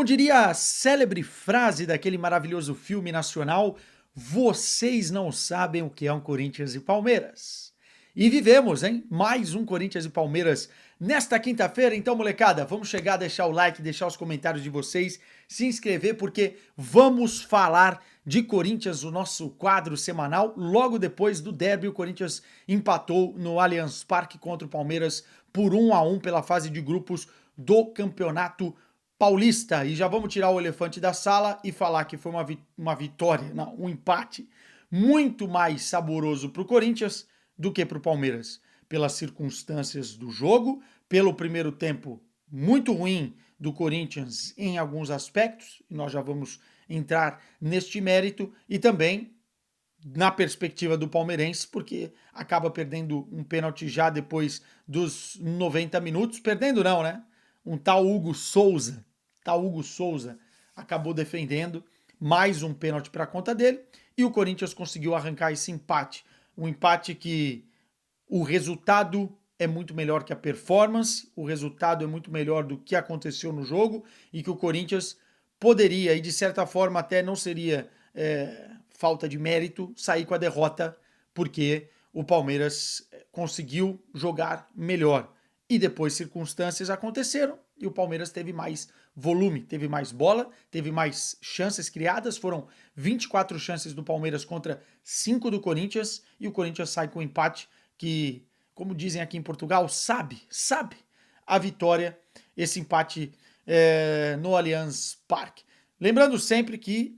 Como diria a célebre frase daquele maravilhoso filme nacional, vocês não sabem o que é um Corinthians e Palmeiras. E vivemos, hein? Mais um Corinthians e Palmeiras nesta quinta-feira. Então, molecada, vamos chegar, deixar o like, deixar os comentários de vocês, se inscrever, porque vamos falar de Corinthians, o nosso quadro semanal. Logo depois do derby, o Corinthians empatou no Allianz Parque contra o Palmeiras por 1-1 pela fase de grupos do Campeonato Paulista. E já vamos tirar o elefante da sala e falar que foi uma vitória, não, um empate muito mais saboroso para o Corinthians do que para o Palmeiras. Pelas circunstâncias do jogo, pelo primeiro tempo muito ruim do Corinthians em alguns aspectos, e nós já vamos entrar neste mérito, e também na perspectiva do palmeirense, porque acaba perdendo um pênalti já depois dos 90 minutos. Perdendo não, né? Um tal Hugo Souza acabou defendendo mais um pênalti para a conta dele e o Corinthians conseguiu arrancar esse empate. Um empate que o resultado é muito melhor que a performance, o resultado é muito melhor do que aconteceu no jogo e que o Corinthians poderia, e de certa forma até não seria falta de mérito, sair com a derrota, porque o Palmeiras conseguiu jogar melhor. E depois circunstâncias aconteceram e o Palmeiras teve mais volume, teve mais bola, teve mais chances criadas. Foram 24 chances do Palmeiras contra 5 do Corinthians e o Corinthians sai com um empate que, como dizem aqui em Portugal, sabe a vitória, esse empate no Allianz Parque. Lembrando sempre que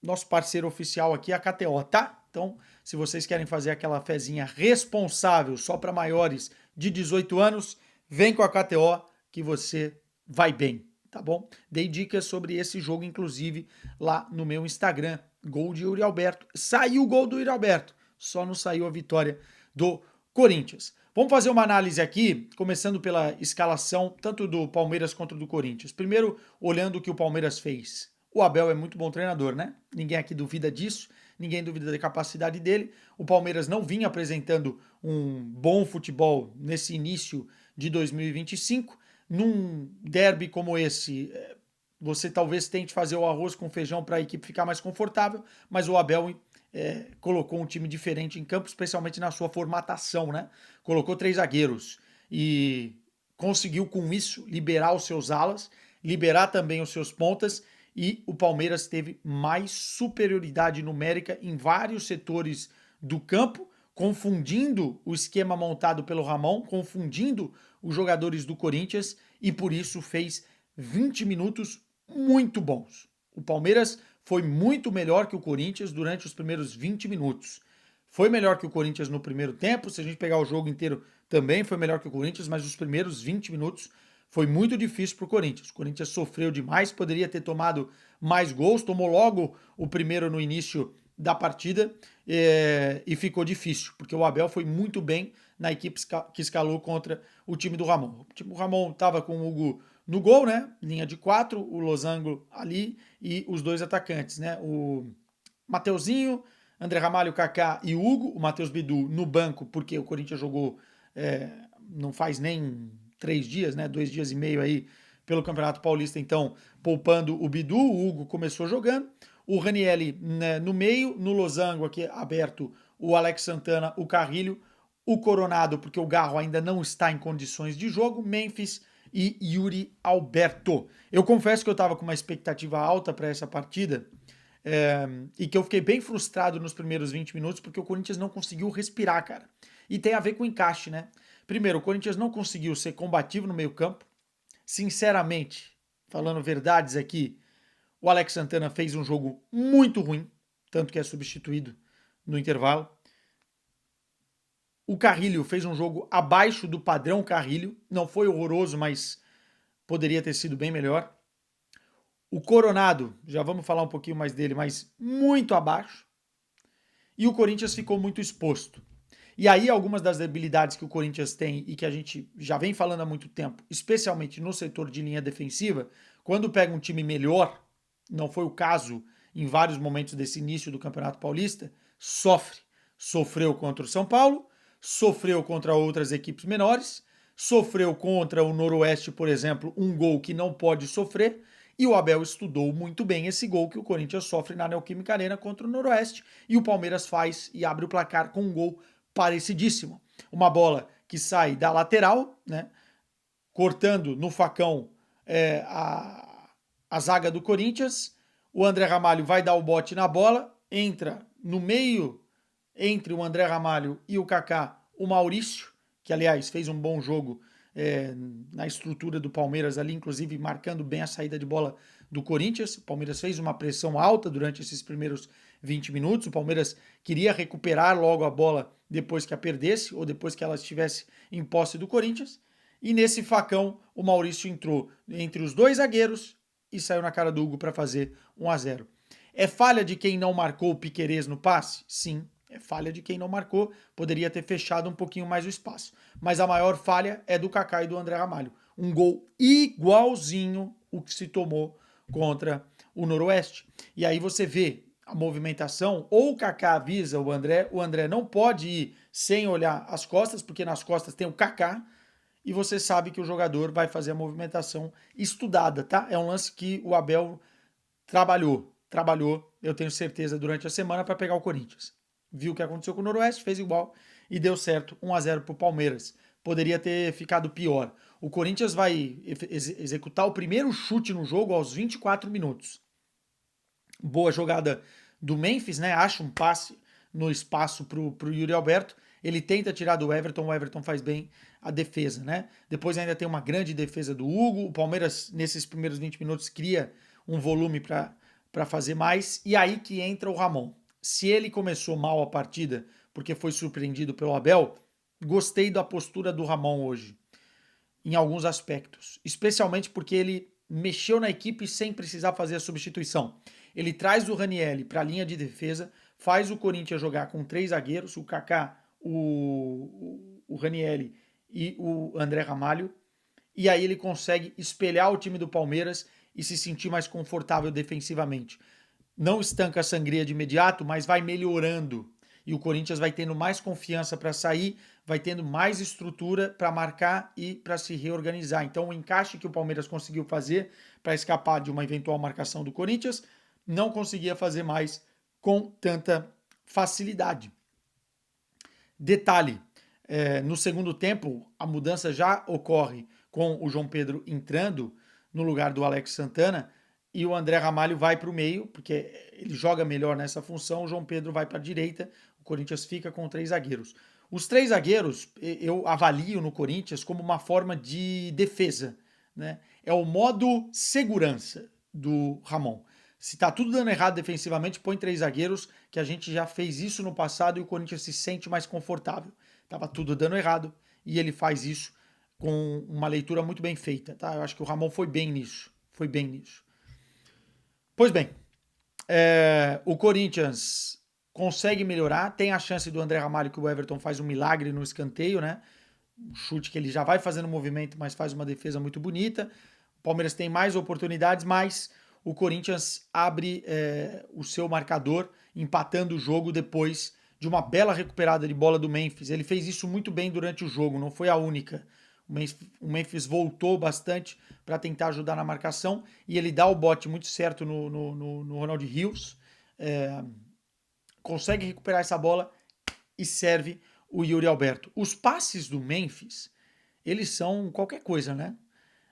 nosso parceiro oficial aqui é a KTO, tá? Então, se vocês querem fazer aquela fezinha responsável só para maiores de 18 anos, vem com a KTO que você vai bem, tá bom? Dei dicas sobre esse jogo, inclusive, lá no meu Instagram. Gol de Yuri Alberto. Saiu o gol do Yuri Alberto, só não saiu a vitória do Corinthians. Vamos fazer uma análise aqui, começando pela escalação, tanto do Palmeiras quanto do Corinthians. Primeiro, olhando o que o Palmeiras fez. O Abel é muito bom treinador, né? Ninguém aqui duvida disso, ninguém duvida da capacidade dele. O Palmeiras não vinha apresentando um bom futebol nesse início de 2025. Num derby como esse, você talvez tente fazer o arroz com feijão para a equipe ficar mais confortável, mas o Abel colocou um time diferente em campo, especialmente na sua formatação, né? Colocou 3 zagueiros e conseguiu com isso liberar os seus alas, liberar também os seus pontas, e o Palmeiras teve mais superioridade numérica em vários setores do campo, confundindo o esquema montado pelo Ramon, confundindo os jogadores do Corinthians, e por isso fez 20 minutos muito bons. O Palmeiras foi muito melhor que o Corinthians durante os primeiros 20 minutos. Foi melhor que o Corinthians no primeiro tempo, se a gente pegar o jogo inteiro também foi melhor que o Corinthians, mas os primeiros 20 minutos foi muito difícil para o Corinthians. O Corinthians sofreu demais, poderia ter tomado mais gols, tomou logo o primeiro no início da partida e ficou difícil, porque o Abel foi muito bem na equipe que escalou contra o time do Ramon. O time do Ramon estava com o Hugo no gol, né? Linha de 4, o Losango ali e os 2 atacantes, né? O Mateuzinho, André Ramalho, Kaká e Hugo, o Matheus Bidu no banco, porque o Corinthians jogou não faz nem 3 dias, né? 2 dias e meio aí pelo Campeonato Paulista, então poupando o Bidu, o Hugo começou jogando, o Ranielli, né, no meio, no losango aqui aberto o Alex Santana, o Carrilho, o Coronado, porque o Garro ainda não está em condições de jogo, Memphis e Yuri Alberto. Eu confesso que eu estava com uma expectativa alta para essa partida, e que eu fiquei bem frustrado nos primeiros 20 minutos, porque o Corinthians não conseguiu respirar, cara. E tem a ver com o encaixe, né? Primeiro, o Corinthians não conseguiu ser combativo no meio campo. Sinceramente, falando verdades aqui, o Alex Santana fez um jogo muito ruim, tanto que é substituído no intervalo. O Carrilho fez um jogo abaixo do padrão Carrilho. Não foi horroroso, mas poderia ter sido bem melhor. O Coronado, já vamos falar um pouquinho mais dele, mas muito abaixo. E o Corinthians ficou muito exposto. E aí algumas das debilidades que o Corinthians tem e que a gente já vem falando há muito tempo, especialmente no setor de linha defensiva, quando pega um time melhor, não foi o caso em vários momentos desse início do Campeonato Paulista, sofre. Sofreu contra o São Paulo, sofreu contra outras equipes menores, sofreu contra o Noroeste, por exemplo, um gol que não pode sofrer, E o Abel estudou muito bem esse gol que o Corinthians sofre na Neoquímica Arena contra o Noroeste, e o Palmeiras faz e abre o placar com um gol parecidíssimo. Uma bola que sai da lateral, né, cortando no facão a zaga do Corinthians. O André Ramalho vai dar o bote na bola, entra no meio entre o André Ramalho e o Kaká, o Maurício, que aliás fez um bom jogo na estrutura do Palmeiras ali, inclusive marcando bem a saída de bola do Corinthians. O Palmeiras fez uma pressão alta durante esses primeiros 20 minutos. O Palmeiras queria recuperar logo a bola depois que a perdesse ou depois que ela estivesse em posse do Corinthians. E nesse facão, o Maurício entrou entre os dois zagueiros e saiu na cara do Hugo para fazer 1-0. É falha de quem não marcou o Piquerez no passe? Sim, é falha de quem não marcou. Poderia ter fechado um pouquinho mais o espaço. Mas a maior falha é do Kaká e do André Ramalho. Um gol igualzinho o que se tomou contra o Noroeste. E aí você vê a movimentação, ou o Kaká avisa o André não pode ir sem olhar as costas, porque nas costas tem o Kaká, e você sabe que o jogador vai fazer a movimentação estudada, tá? É um lance que o Abel trabalhou, eu tenho certeza, durante a semana para pegar o Corinthians. Viu o que aconteceu com o Noroeste, fez igual e deu certo, 1-0 para o Palmeiras. Poderia ter ficado pior. O Corinthians vai executar o primeiro chute no jogo aos 24 minutos. Boa jogada do Memphis, né? Acha um passe no espaço pro Yuri Alberto. Ele tenta tirar do Everton, o Everton faz bem a defesa, né? Depois ainda tem uma grande defesa do Hugo. O Palmeiras, nesses primeiros 20 minutos, cria um volume para fazer mais. E aí que entra o Ramon. Se ele começou mal a partida porque foi surpreendido pelo Abel, gostei da postura do Ramon hoje, em alguns aspectos. Especialmente porque ele mexeu na equipe sem precisar fazer a substituição. Ele traz o Ranieri para a linha de defesa, faz o Corinthians jogar com 3 zagueiros, o Kaká, o Ranieri e o André Ramalho, e aí ele consegue espelhar o time do Palmeiras e se sentir mais confortável defensivamente. Não estanca a sangria de imediato, mas vai melhorando. E o Corinthians vai tendo mais confiança para sair, vai tendo mais estrutura para marcar e para se reorganizar. Então, o encaixe que o Palmeiras conseguiu fazer para escapar de uma eventual marcação do Corinthians, não conseguia fazer mais com tanta facilidade. Detalhe, no segundo tempo, a mudança já ocorre com o João Pedro entrando no lugar do Alex Santana e o André Ramalho vai para o meio, porque ele joga melhor nessa função, o João Pedro vai para a direita, o Corinthians fica com 3 zagueiros. Os 3 zagueiros eu avalio no Corinthians como uma forma de defesa, né? É o modo segurança do Ramon. Se tá tudo dando errado defensivamente, põe 3 zagueiros, que a gente já fez isso no passado e o Corinthians se sente mais confortável. Tava tudo dando errado e ele faz isso com uma leitura muito bem feita, tá? Eu acho que o Ramon foi bem nisso. Foi bem nisso. Pois bem, o Corinthians consegue melhorar, tem a chance do André Ramalho que o Everton faz um milagre no escanteio, né? Um chute que ele já vai fazendo movimento, mas faz uma defesa muito bonita. O Palmeiras tem mais oportunidades, mas o Corinthians abre o seu marcador, empatando o jogo depois de uma bela recuperada de bola do Memphis. Ele fez isso muito bem durante o jogo, não foi a única. O Memphis voltou bastante para tentar ajudar na marcação e ele dá o bote muito certo no Ronald Rios, consegue recuperar essa bola e serve o Yuri Alberto. Os passes do Memphis, eles são qualquer coisa, né?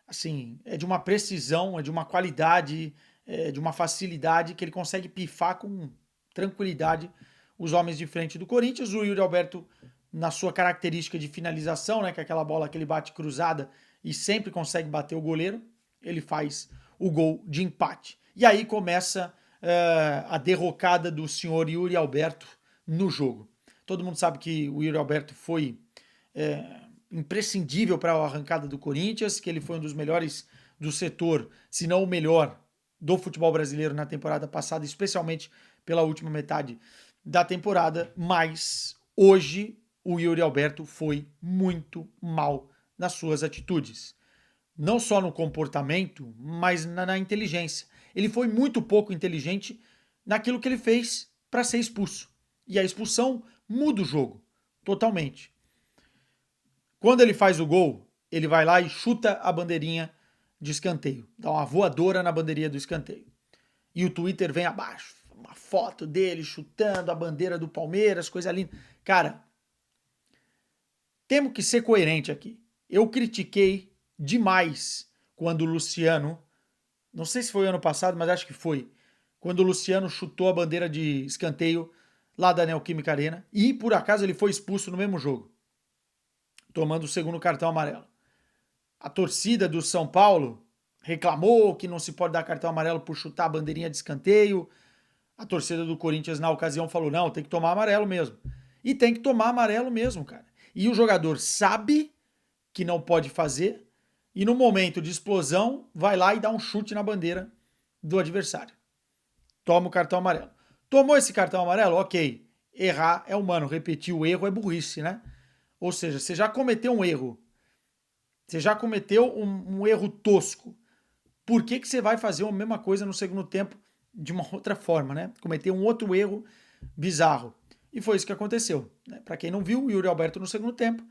Assim, é de uma precisão, é de uma qualidade, é de uma facilidade que ele consegue pifar com tranquilidade os homens de frente do Corinthians. O Yuri Alberto, na sua característica de finalização, né, que é aquela bola que ele bate cruzada e sempre consegue bater o goleiro, ele faz o gol de empate. E aí começa a derrocada do senhor Yuri Alberto no jogo. Todo mundo sabe que o Yuri Alberto foi imprescindível para a arrancada do Corinthians, que ele foi um dos melhores do setor, se não o melhor do futebol brasileiro na temporada passada, especialmente pela última metade da temporada, mas hoje o Yuri Alberto foi muito mal nas suas atitudes. Não só no comportamento, mas na inteligência. Ele foi muito pouco inteligente naquilo que ele fez para ser expulso. E a expulsão muda o jogo, totalmente. Quando ele faz o gol, ele vai lá e chuta a bandeirinha de escanteio. Dá uma voadora na bandeirinha do escanteio. E o Twitter vem abaixo. Uma foto dele chutando a bandeira do Palmeiras, coisa linda. Cara, temos que ser coerente aqui. Eu critiquei demais quando o Luciano, não sei se foi ano passado, mas acho que foi, quando o Luciano chutou a bandeira de escanteio lá da Neoquímica Arena e por acaso ele foi expulso no mesmo jogo, tomando o segundo cartão amarelo. A torcida do São Paulo reclamou que não se pode dar cartão amarelo por chutar a bandeirinha de escanteio. A torcida do Corinthians na ocasião falou, não, tem que tomar amarelo mesmo. E tem que tomar amarelo mesmo, cara. E o jogador sabe que não pode fazer e no momento de explosão vai lá e dá um chute na bandeira do adversário. Toma o cartão amarelo. Tomou esse cartão amarelo? Ok. Errar é humano, repetir o erro é burrice, né? Ou seja, você já cometeu um erro. Você já cometeu um erro tosco. Por que você vai fazer a mesma coisa no segundo tempo de uma outra forma, né? Cometer um outro erro bizarro. E foi isso que aconteceu. Né? Para quem não viu, o Yuri Alberto no segundo tempo,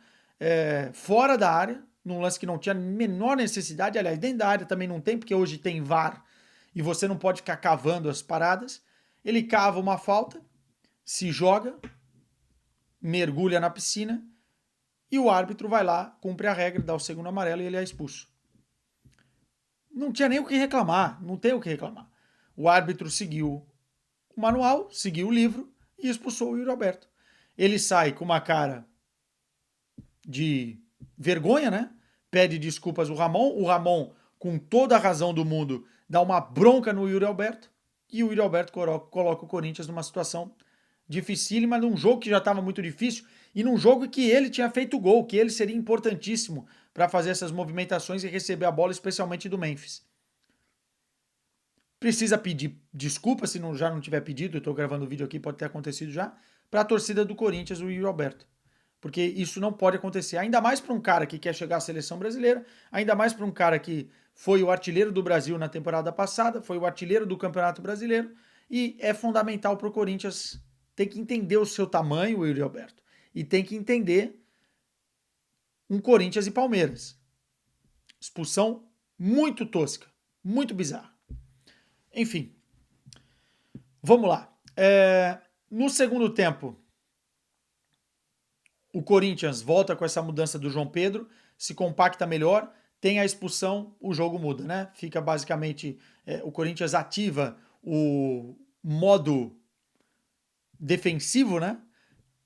fora da área, num lance que não tinha a menor necessidade, aliás, dentro da área também não tem, porque hoje tem VAR e você não pode ficar cavando as paradas. Ele cava uma falta, se joga, mergulha na piscina e o árbitro vai lá, cumpre a regra, dá o segundo amarelo e ele é expulso. Não tinha nem o que reclamar, não tem o que reclamar. O árbitro seguiu o manual, seguiu o livro e expulsou o Yuri Alberto. Ele sai com uma cara de vergonha, né? Pede desculpas ao Ramon. O Ramon, com toda a razão do mundo, dá uma bronca no Yuri Alberto. E o Yuri Alberto coloca o Corinthians numa situação dificílima, num jogo que já estava muito difícil e num jogo que ele tinha feito gol, que ele seria importantíssimo para fazer essas movimentações e receber a bola, especialmente do Memphis. Precisa pedir desculpa se já não tiver pedido, eu estou gravando o vídeo aqui, pode ter acontecido já, para a torcida do Corinthians, o Yuri Alberto. Porque isso não pode acontecer, ainda mais para um cara que quer chegar à seleção brasileira, ainda mais para um cara que foi o artilheiro do Brasil na temporada passada, foi o artilheiro do Campeonato Brasileiro, e é fundamental para o Corinthians ter que entender o seu tamanho, o Yuri Alberto, e tem que entender um Corinthians e Palmeiras. Expulsão muito tosca, muito bizarra. Enfim, vamos lá. No segundo tempo, o Corinthians volta com essa mudança do João Pedro, se compacta melhor, tem a expulsão, o jogo muda, né? Fica basicamente, o Corinthians ativa o modo defensivo, né?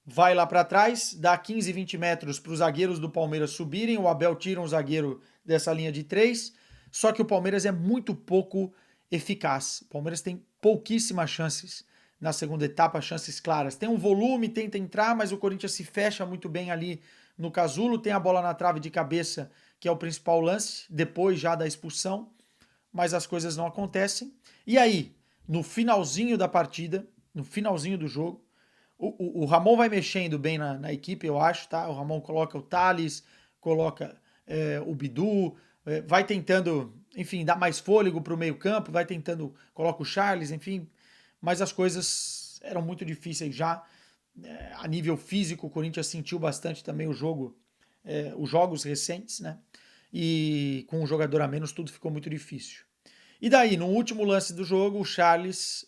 Vai lá para trás, dá 15, 20 metros para os zagueiros do Palmeiras subirem, o Abel tira um zagueiro dessa linha de 3, só que o Palmeiras é muito pouco eficaz. O Palmeiras tem pouquíssimas chances na segunda etapa, chances claras. Tem um volume, tenta entrar, mas o Corinthians se fecha muito bem ali no casulo, tem a bola na trave de cabeça, que é o principal lance, depois já da expulsão, mas as coisas não acontecem. E aí, no finalzinho da partida, no finalzinho do jogo, o Ramon vai mexendo bem na equipe, eu acho, tá? O Ramon coloca o Thales, coloca o Bidu, vai tentando, enfim, dar mais fôlego para o meio-campo, vai tentando, coloca o Charles, enfim, mas as coisas eram muito difíceis já. A nível físico, o Corinthians sentiu bastante também o jogo, os jogos recentes, né? E com um jogador a menos, tudo ficou muito difícil. E daí, no último lance do jogo, o Charles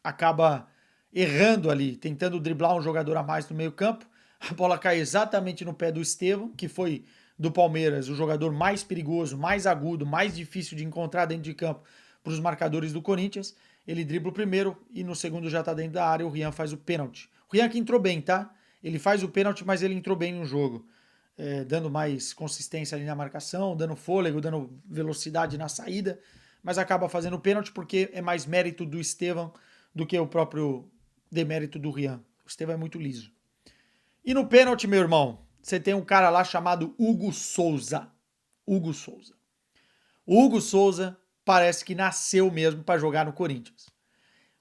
acaba errando ali, tentando driblar um jogador a mais no meio-campo. A bola cai exatamente no pé do Estevão, que foi do Palmeiras o jogador mais perigoso, mais agudo, mais difícil de encontrar dentro de campo para os marcadores do Corinthians. Ele dribla o primeiro e no segundo já está dentro da área. O Rian faz o pênalti. O Rian que entrou bem, tá? Ele faz o pênalti, mas ele entrou bem no jogo, dando mais consistência ali na marcação, dando fôlego, dando velocidade na saída, mas acaba fazendo o pênalti porque é mais mérito do Estevão do que o próprio demérito do Rian. O Estevão é muito liso. E no pênalti, meu irmão, você tem um cara lá chamado Hugo Souza. Hugo Souza. O Hugo Souza parece que nasceu mesmo para jogar no Corinthians.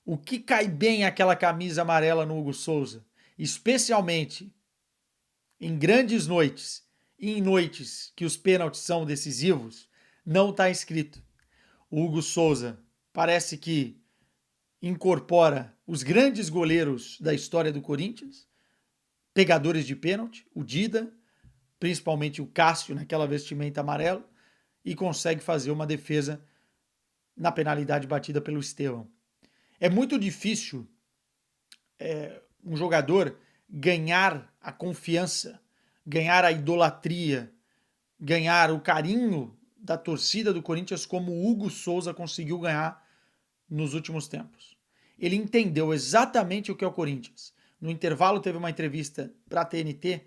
O que cai bem aquela camisa amarela no Hugo Souza, especialmente em grandes noites e em noites que os pênaltis são decisivos, não está escrito. O Hugo Souza parece que incorpora os grandes goleiros da história do Corinthians, pegadores de pênalti, o Dida, principalmente o Cássio naquela vestimenta amarela, e consegue fazer uma defesa na penalidade batida pelo Estevão. É muito difícil um jogador ganhar a confiança, ganhar a idolatria, ganhar o carinho da torcida do Corinthians como o Hugo Souza conseguiu ganhar nos últimos tempos. Ele entendeu exatamente o que é o Corinthians. No intervalo teve uma entrevista para a TNT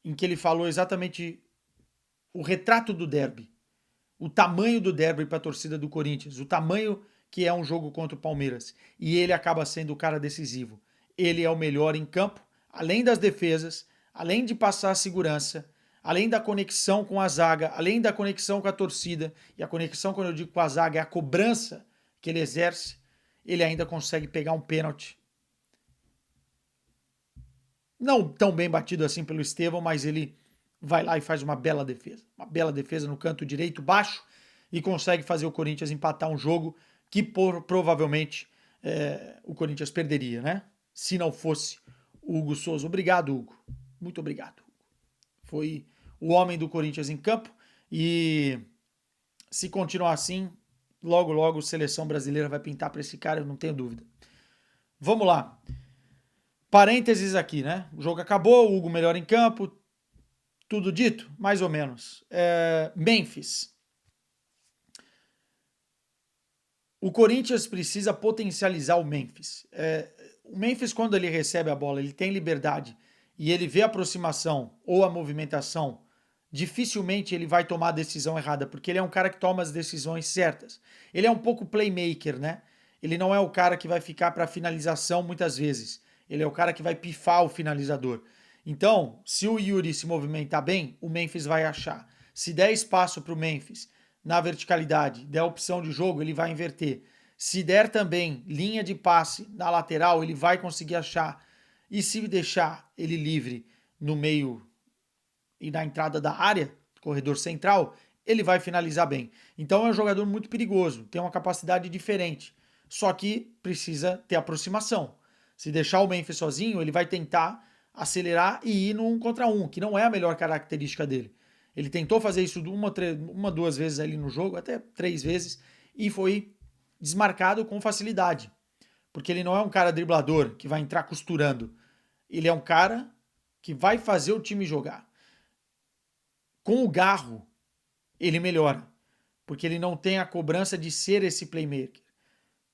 em que ele falou exatamente o retrato do derby, o tamanho do derby para a torcida do Corinthians, o tamanho que é um jogo contra o Palmeiras. E ele acaba sendo o cara decisivo. Ele é o melhor em campo, além das defesas, além de passar a segurança, além da conexão com a zaga, além da conexão com a torcida. E a conexão, quando eu digo com a zaga, é a cobrança que ele exerce. Ele ainda consegue pegar um pênalti. Não tão bem batido assim pelo Estevão, mas ele vai lá e faz uma bela defesa. Uma bela defesa no canto direito baixo e consegue fazer o Corinthians empatar um jogo que provavelmente o Corinthians perderia, né? Se não fosse o Hugo Souza. Obrigado, Hugo. Muito obrigado, Hugo. Foi o homem do Corinthians em campo e se continuar assim, logo, logo a seleção brasileira vai pintar para esse cara, eu não tenho dúvida. Vamos lá. Parênteses aqui, né? O jogo acabou, o Hugo melhor em campo, tudo dito? Mais ou menos. Memphis. O Corinthians precisa potencializar o Memphis. O Memphis, quando ele recebe a bola, ele tem liberdade e ele vê a aproximação ou a movimentação, dificilmente ele vai tomar a decisão errada, porque ele é um cara que toma as decisões certas. Ele é um pouco playmaker, né? Ele não é o cara que vai ficar para finalização muitas vezes. Ele é o cara que vai pifar o finalizador. Então, se o Yuri se movimentar bem, o Memphis vai achar. Se der espaço para o Memphis na verticalidade, der opção de jogo, ele vai inverter. Se der também linha de passe na lateral, ele vai conseguir achar. E se deixar ele livre no meio e na entrada da área, corredor central, ele vai finalizar bem. Então é um jogador muito perigoso, tem uma capacidade diferente. Só que precisa ter aproximação. Se deixar o Memphis sozinho, ele vai tentar acelerar e ir no 1 contra 1, que não é a melhor característica dele. Ele tentou fazer isso duas vezes ali no jogo, até 3 vezes, e foi desmarcado com facilidade. Porque ele não é um cara driblador que vai entrar costurando. Ele é um cara que vai fazer o time jogar. Com o Garro, ele melhora, porque ele não tem a cobrança de ser esse playmaker.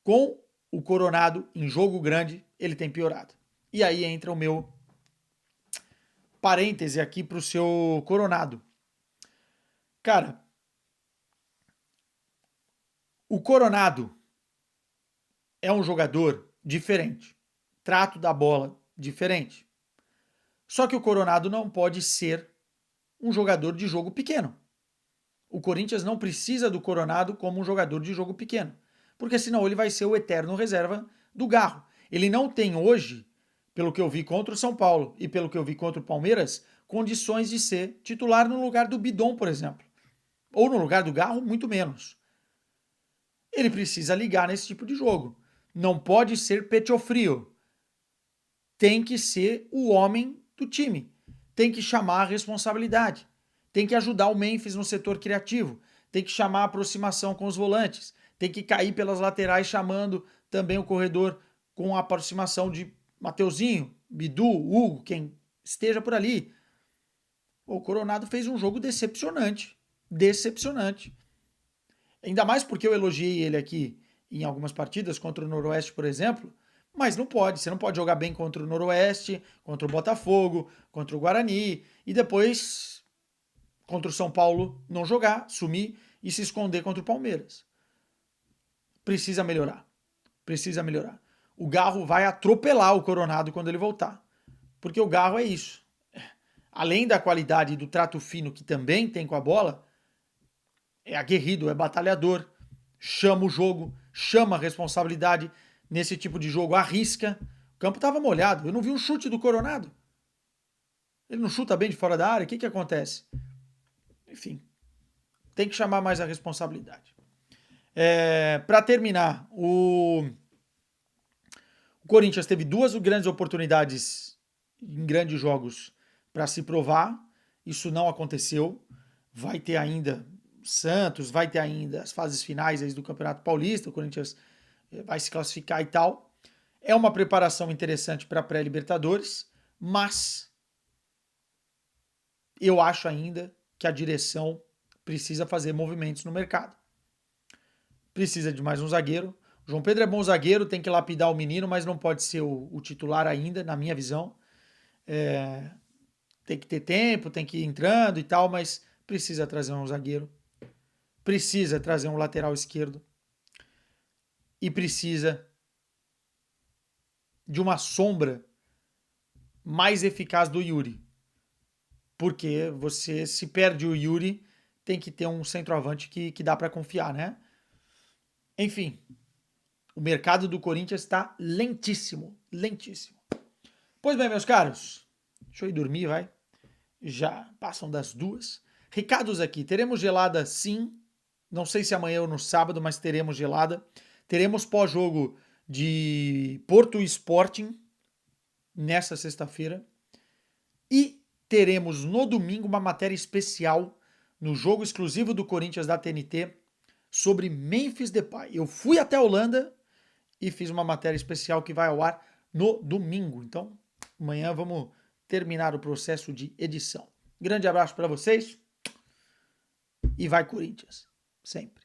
Com o Coronado, em jogo grande, ele tem piorado. E aí entra o meu parêntese aqui para o seu Coronado. Cara, o Coronado é um jogador diferente. Trato da bola diferente. Só que o Coronado não pode ser um jogador de jogo pequeno. O Corinthians não precisa do Coronado como um jogador de jogo pequeno, porque senão ele vai ser o eterno reserva do Garro. Ele não tem hoje, pelo que eu vi contra o São Paulo e pelo que eu vi contra o Palmeiras, condições de ser titular no lugar do Bidon, por exemplo. Ou no lugar do Garro, muito menos. Ele precisa ligar nesse tipo de jogo. Não pode ser pecho frio. Tem que ser o homem do time. Tem que chamar a responsabilidade. Tem que ajudar o Memphis no setor criativo. Tem que chamar a aproximação com os volantes. Tem que cair pelas laterais chamando também o corredor com a aproximação de Mateuzinho, Bidu, Hugo, quem esteja por ali. O Coronado fez um jogo decepcionante. Decepcionante. Ainda mais porque eu elogiei ele aqui em algumas partidas, contra o Noroeste, por exemplo, mas não pode. Você não pode jogar bem contra o Noroeste, contra o Botafogo, contra o Guarani e depois contra o São Paulo não jogar, sumir e se esconder contra o Palmeiras. Precisa melhorar. Precisa melhorar. O Garro vai atropelar o Coronado quando ele voltar. Porque o Garro é isso. Além da qualidade e do trato fino que também tem com a bola, é aguerrido, é batalhador, chama o jogo, chama a responsabilidade nesse tipo de jogo, arrisca. O campo estava molhado, eu não vi um chute do Coronado. Ele não chuta bem de fora da área, o que acontece? Enfim, tem que chamar mais a responsabilidade. Para terminar, o Corinthians teve 2 grandes oportunidades em grandes jogos para se provar. Isso não aconteceu. Vai ter ainda Santos, vai ter ainda as fases finais aí do Campeonato Paulista, o Corinthians vai se classificar e tal. É uma preparação interessante para a pré-Libertadores, mas eu acho ainda que a direção precisa fazer movimentos no mercado. Precisa de mais um zagueiro. O João Pedro é bom zagueiro, tem que lapidar o menino, mas não pode ser o titular ainda, na minha visão. Tem que ter tempo, tem que ir entrando e tal, mas precisa trazer um zagueiro. Precisa trazer um lateral esquerdo. E precisa de uma sombra mais eficaz do Yuri. Porque você, se perde o Yuri, tem que ter um centroavante que dá para confiar, né? Enfim, o mercado do Corinthians está lentíssimo, lentíssimo. Pois bem, meus caros, deixa eu ir dormir, vai. Já passam das 2. Recados aqui, teremos gelada sim, não sei se amanhã ou no sábado, mas teremos gelada. Teremos pós-jogo de Porto Sporting nessa sexta-feira. E teremos no domingo uma matéria especial no jogo exclusivo do Corinthians da TNT sobre Memphis Depay. Eu fui até a Holanda e fiz uma matéria especial que vai ao ar no domingo. Então, amanhã vamos terminar o processo de edição. Grande abraço para vocês e vai Corinthians, sempre.